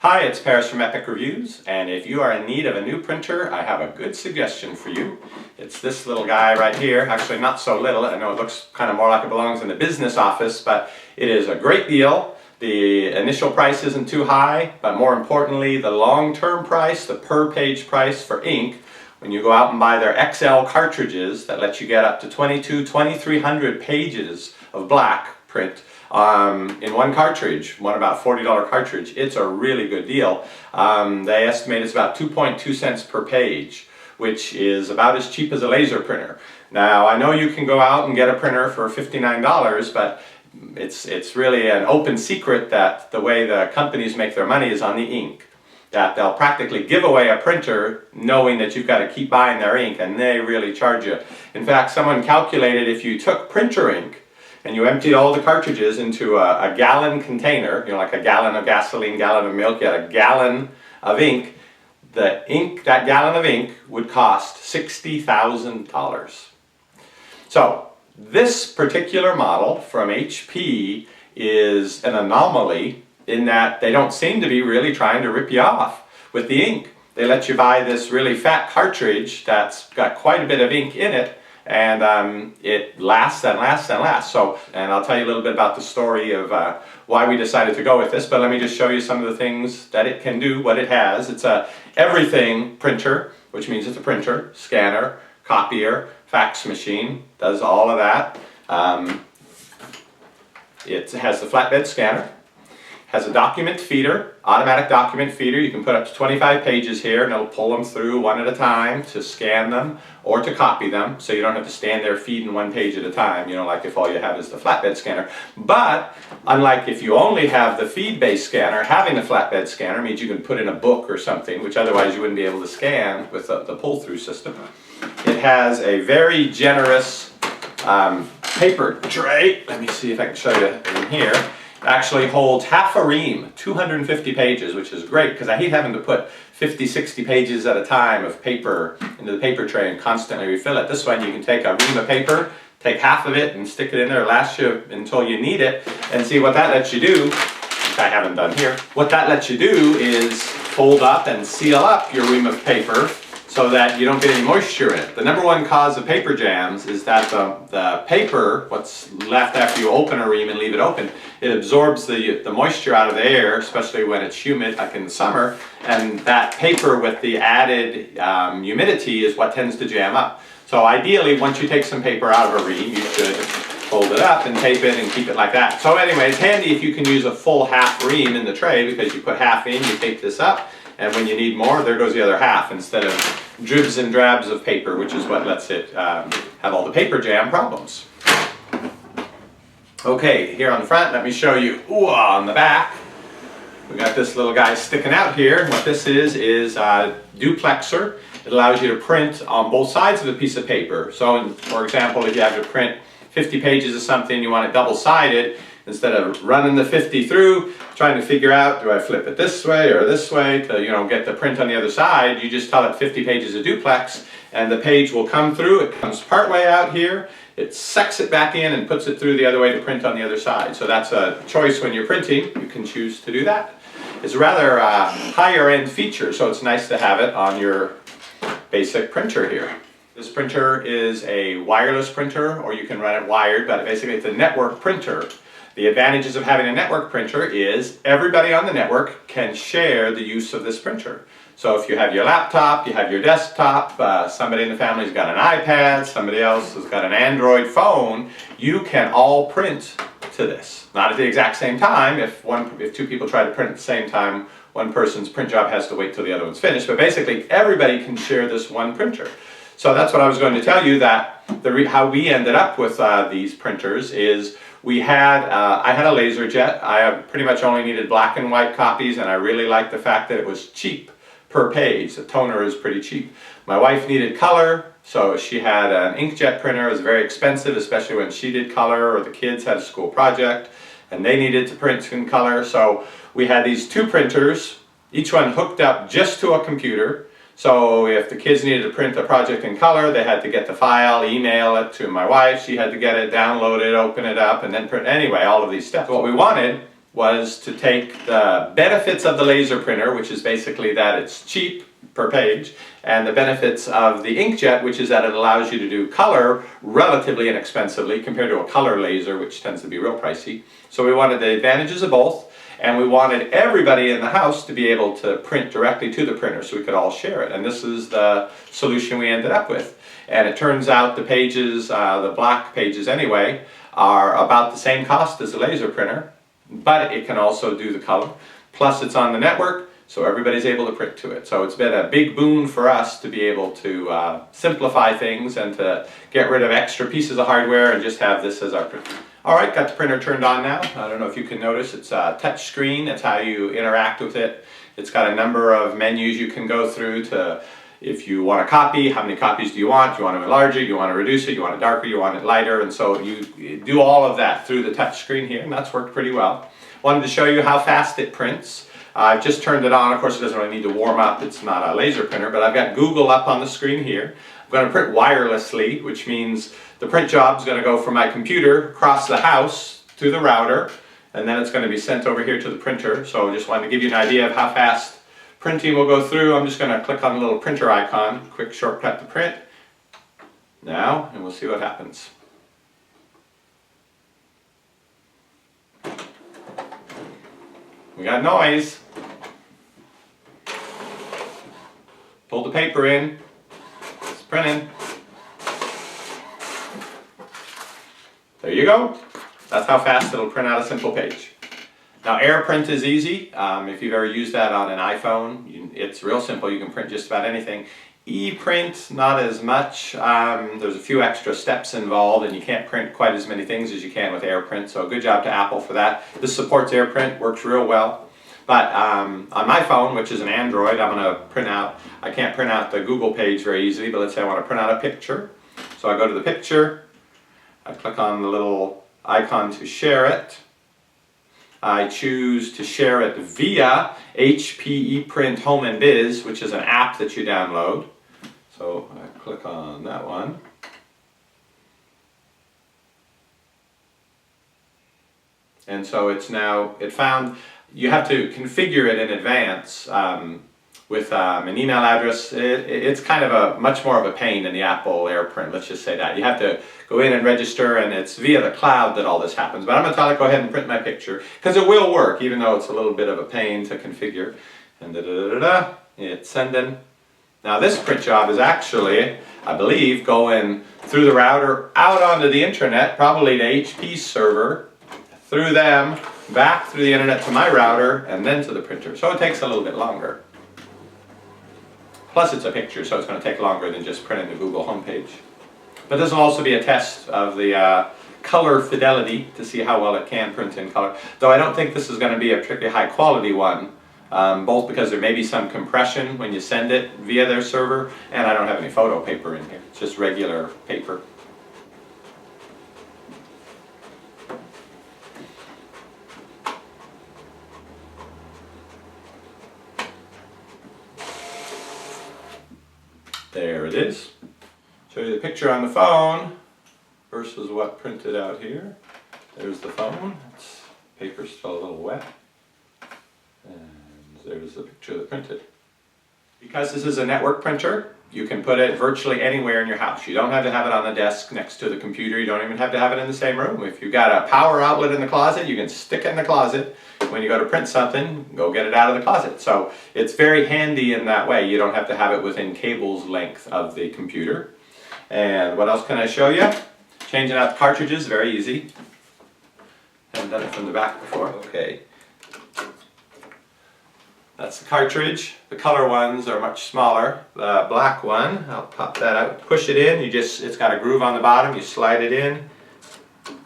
Hi, it's Paris from Epic Reviews, and if you are in need of a new printer, I have a good suggestion for you. It's this little guy right here. Actually, not so little. I know it looks kind of more like it belongs in a business office, but it is a great deal. The initial price isn't too high, but more importantly, the long-term price, the per-page price for ink, when you go out and buy their XL cartridges that let you get up to 2,300 pages of black print in one cartridge, one about $40 cartridge, it's a really good deal. They estimate it's about 2.2 cents per page, which is about as cheap as a laser printer. Now, I know you can go out and get a printer for $59, but it's really an open secret that the way the companies make their money is on the ink. That they'll practically give away a printer knowing that you've got to keep buying their ink, and they really charge you. In fact, someone calculated if you took printer ink and you emptied all the cartridges into a gallon container, you know, like a gallon of gasoline, gallon of milk, you had a gallon of ink, that gallon of ink would cost $60,000. So this particular model from HP is an anomaly in that they don't seem to be really trying to rip you off with the ink. They let you buy this really fat cartridge that's got quite a bit of ink in it, and it lasts and lasts and lasts. So, and I'll tell you a little bit about the story of why we decided to go with this, but let me just show you some of the things that it can do, what it has. It's a everything printer, which means it's a printer, scanner, copier, fax machine, does all of that. It has the flatbed scanner, has a document feeder, automatic document feeder. You can put up to 25 pages here and it'll pull them through one at a time to scan them or to copy them, so you don't have to stand there feeding one page at a time, you know, like if all you have is the flatbed scanner. But unlike if you only have the feed-based scanner, having the flatbed scanner means you can put in a book or something, which otherwise you wouldn't be able to scan with the pull-through system. It has a very generous paper tray. Let me see if I can show you in here. Actually holds half a ream, 250 pages, which is great because I hate having to put 50, 60 pages at a time of paper into the paper tray and constantly refill it. This one you can take a ream of paper, take half of it and stick it in there, last you until you need it, and see what that lets you do, which I haven't done here. What that lets you do is fold up and seal up your ream of paper so that you don't get any moisture in it. The number one cause of paper jams is that the paper, what's left after you open a ream and leave it open, it absorbs the moisture out of the air, especially when it's humid, like in the summer, and that paper with the added humidity is what tends to jam up. So ideally, once you take some paper out of a ream, you should fold it up and tape it and keep it like that. So anyway, it's handy if you can use a full half ream in the tray, because you put half in, you tape this up, and when you need more, there goes the other half, instead of dribs and drabs of paper, which is what lets it have all the paper jam problems. Okay, here on the front, let me show you on the back. We got this little guy sticking out here. What this is a duplexer. It allows you to print on both sides of the piece of paper. So, for example, if you have to print 50 pages of something, you want it double-sided, instead of running the 50 through, trying to figure out, do I flip it this way or this way to, you know, get the print on the other side, you just tell it 50 pages of duplex, and the page will come through. It comes part way out here, it sucks it back in and puts it through the other way to print on the other side. So that's a choice when you're printing. You can choose to do that. It's a rather higher end feature, so it's nice to have it on your basic printer here. This printer is a wireless printer, or you can run it wired, but basically it's a network printer. The advantages of having a network printer is everybody on the network can share the use of this printer. So if you have your laptop, you have your desktop, somebody in the family's got an iPad, somebody else has got an Android phone, you can all print to this. Not at the exact same time. If two people try to print at the same time, one person's print job has to wait till the other one's finished, but basically everybody can share this one printer. So that's what I was going to tell you, that how we ended up with these printers is I had a LaserJet. I pretty much only needed black and white copies, and I really liked the fact that it was cheap per page. The toner is pretty cheap. My wife needed color, so she had an inkjet printer. It was very expensive, especially when she did color, or the kids had a school project and they needed to print in color. So we had these two printers, each one hooked up just to a computer. So if the kids needed to print a project in color, they had to get the file, email it to my wife. She had to get it, download it, open it up, and then print. Anyway, all of these steps. What we wanted was to take the benefits of the laser printer, which is basically that it's cheap per page, and the benefits of the inkjet, which is that it allows you to do color relatively inexpensively compared to a color laser, which tends to be real pricey. So we wanted the advantages of both, and we wanted everybody in the house to be able to print directly to the printer so we could all share it. And this is the solution we ended up with. And it turns out the pages, the black pages anyway, are about the same cost as a laser printer, but it can also do the color. Plus it's on the network, so everybody's able to print to it. So it's been a big boon for us to be able to simplify things and to get rid of extra pieces of hardware and just have this as our printer. Alright, got the printer turned on now. I don't know if you can notice, it's a touch screen. That's how you interact with it. It's got a number of menus you can go through to, if you want a copy, how many copies do you want? Do you want to enlarge it? You want to reduce it? You want it darker? You want it lighter? And so you do all of that through the touch screen here, and that's worked pretty well. Wanted to show you how fast it prints. I've just turned it on. Of course, it doesn't really need to warm up. It's not a laser printer, but I've got Google up on the screen here. I'm going to print wirelessly, which means the print job is going to go from my computer across the house to the router, and then it's going to be sent over here to the printer. So I just wanted to give you an idea of how fast printing will go through. I'm just going to click on the little printer icon, quick shortcut to print now, and we'll see what happens. We got noise. Pull the paper in. It's printing. There you go. That's how fast it'll print out a simple page. Now AirPrint is easy. If you've ever used that on an iPhone, it's real simple. You can print just about anything. ePrint, not as much. There's a few extra steps involved and you can't print quite as many things as you can with AirPrint. So good job to Apple for that. This supports AirPrint, works real well. But on my phone, which is an Android, I'm going to print out, I can't print out the Google page very easily, but let's say I want to print out a picture. So I go to the picture, I click on the little icon to share it. I choose to share it via HP ePrint Home and Biz, which is an app that you download. So I click on that one. And so it's now, it found, you have to configure it in advance with an email address. It's kind of much more of a pain than the Apple AirPrint, let's just say that. You have to go in and register, and it's via the cloud that all this happens. But I'm going to tell it, go ahead and print my picture, because it will work, even though it's a little bit of a pain to configure. And it's sending. Now this print job is actually, I believe, going through the router out onto the internet, probably to HP's server, through them, back through the internet to my router, and then to the printer. So it takes a little bit longer. Plus it's a picture, so it's going to take longer than just printing the Google homepage. But this will also be a test of the color fidelity to see how well it can print in color. Though I don't think this is going to be a particularly high quality one, both because there may be some compression when you send it via their server, and I don't have any photo paper in here. It's just regular paper. There it is. Show you the picture on the phone versus what printed out here. There's the phone. Paper's still a little wet. And there's the picture that printed. Because this is a network printer, you can put it virtually anywhere in your house. You don't have to have it on the desk next to the computer. You don't even have to have it in the same room. If you've got a power outlet in the closet, you can stick it in the closet. When you go to print something, go get it out of the closet. So it's very handy in that way. You don't have to have it within cable's length of the computer. And what else can I show you? Changing out the cartridges, very easy. Haven't done it from the back before. Okay. That's the cartridge. The color ones are much smaller. The black one, I'll pop that out, push it in. It's got a groove on the bottom. You slide it in,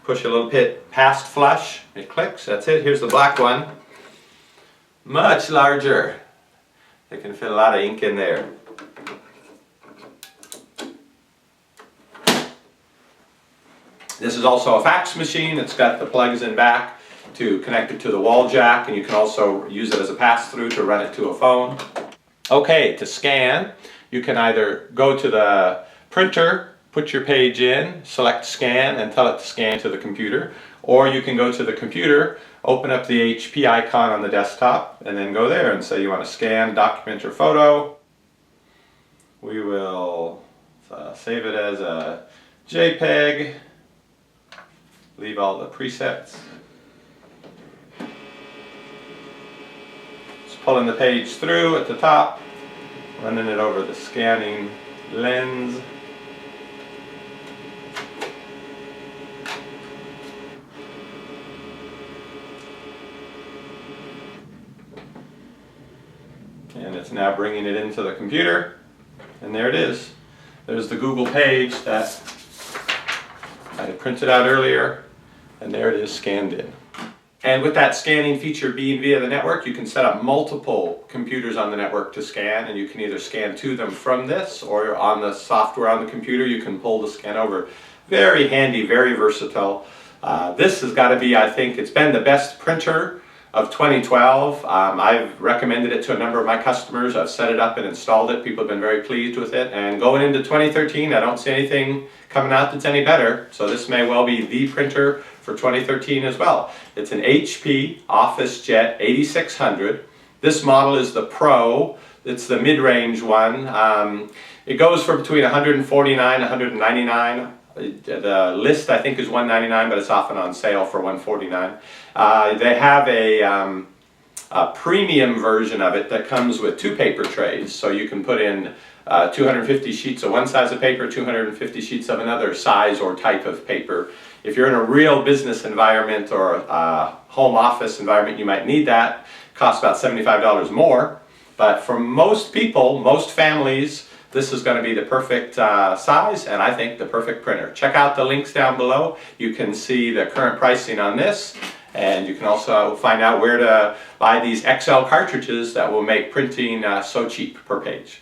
push a little bit past flush. It clicks. That's it. Here's the black one. Much larger. It can fit a lot of ink in there. This is also a fax machine. It's got the plugs in back to connect it to the wall jack, and you can also use it as a pass-through to run it to a phone. Okay, to scan, you can either go to the printer, put your page in, select scan, and tell it to scan to the computer, or you can go to the computer, open up the HP icon on the desktop, and then go there and say you want to scan, document, or photo. We will save it as a JPEG, leave all the presets. Just pulling the page through at the top, running it over the scanning lens. And it's now bringing it into the computer, and there it is. There's the Google page that I had printed out earlier, and there it is scanned in. And with that scanning feature being via the network, you can set up multiple computers on the network to scan, and you can either scan to them from this, or on the software on the computer you can pull the scan over. Very handy, very versatile. This has got to be, I think, it's been the best printer of 2012. I've recommended it to a number of my customers. I've set it up and installed it. People have been very pleased with it. And going into 2013, I don't see anything coming out that's any better. So this may well be the printer for 2013 as well. It's an HP OfficeJet 8600. This model is the Pro. It's the mid-range one. It goes for between $149 and $199. The list I think is $199, but it's often on sale for $149. They have a premium version of it that comes with 2 paper trays, so you can put in 250 sheets of one size of paper, 250 sheets of another size or type of paper. If you're in a real business environment or a home office environment, you might need that. It costs about $75 more, but for most people, most families, this is going to be the perfect size, and I think the perfect printer. Check out the links down below. You can see the current pricing on this, and you can also find out where to buy these XL cartridges that will make printing so cheap per page.